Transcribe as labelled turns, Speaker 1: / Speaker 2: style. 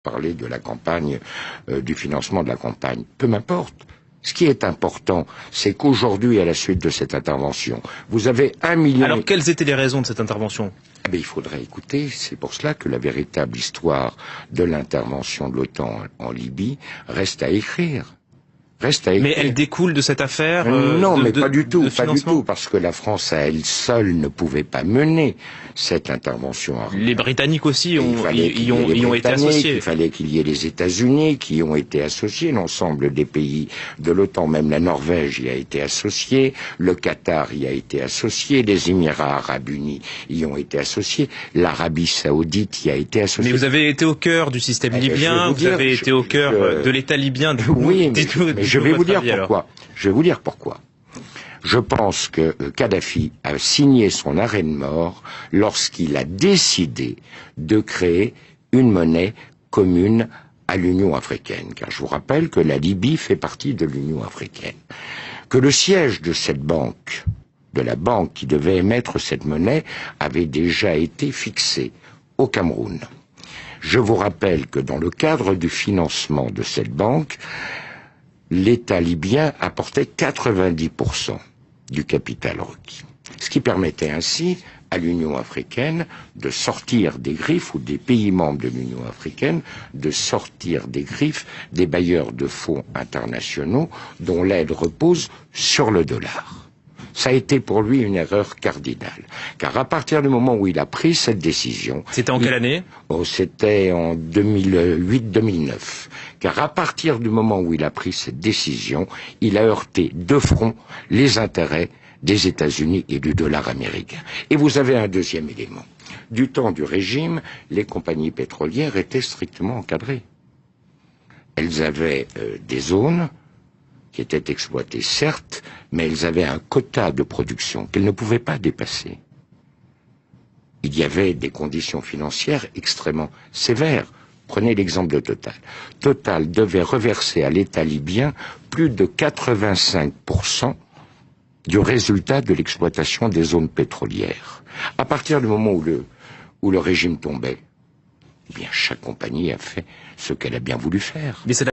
Speaker 1: parler de la campagne, du financement de la campagne. Peu m'importe. Ce qui est important, c'est qu'aujourd'hui, à la suite de cette intervention, vous avez 1 million...
Speaker 2: Alors, quelles étaient les raisons de cette intervention ?
Speaker 1: Il faudrait écouter. C'est pour cela que la véritable histoire de l'intervention de l'OTAN en Libye reste à écrire.
Speaker 2: Mais elle découle de cette affaire
Speaker 1: Non, mais pas du tout, parce que la France à elle seule ne pouvait pas mener cette intervention.
Speaker 2: Les Britanniques aussi y ont été associés.
Speaker 1: Il fallait qu'il y ait les États-Unis qui y ont été associés, l'ensemble des pays de l'OTAN, même la Norvège y a été associée, le Qatar y a été associé, les Émirats Arabes Unis y ont été associés, l'Arabie Saoudite y a été associée.
Speaker 2: Mais vous avez été au cœur du système libyen, vous avez été au cœur de l'État libyen.
Speaker 1: Oui, mais je vais vous dire pourquoi. Je vais vous dire pourquoi. Je pense que Kadhafi a signé son arrêt de mort lorsqu'il a décidé de créer une monnaie commune à l'Union africaine. Car je vous rappelle que la Libye fait partie de l'Union africaine. Que le siège de cette banque, de la banque qui devait émettre cette monnaie, avait déjà été fixé au Cameroun. Je vous rappelle que dans le cadre du financement de cette banque, l'État libyen apportait 90% du capital requis. Ce qui permettait ainsi à l'Union africaine de sortir des griffes, ou des pays membres de l'Union africaine, de sortir des griffes des bailleurs de fonds internationaux dont l'aide repose sur le dollar. Ça a été pour lui une erreur cardinale. Car à partir du moment où il a pris cette décision...
Speaker 2: C'était en quelle année ?
Speaker 1: C'était en 2008-2009. Car à partir du moment où il a pris cette décision, il a heurté de front les intérêts des États-Unis et du dollar américain. Et vous avez un deuxième élément. Du temps du régime, les compagnies pétrolières étaient strictement encadrées. Elles avaient des zones qui étaient exploitées, certes, mais elles avaient un quota de production qu'elles ne pouvaient pas dépasser. Il y avait des conditions financières extrêmement sévères. Prenez l'exemple de Total. Total devait reverser à l'État libyen plus de 85% du résultat de l'exploitation des zones pétrolières. À partir du moment où le régime tombait, chaque compagnie a fait ce qu'elle a bien voulu faire.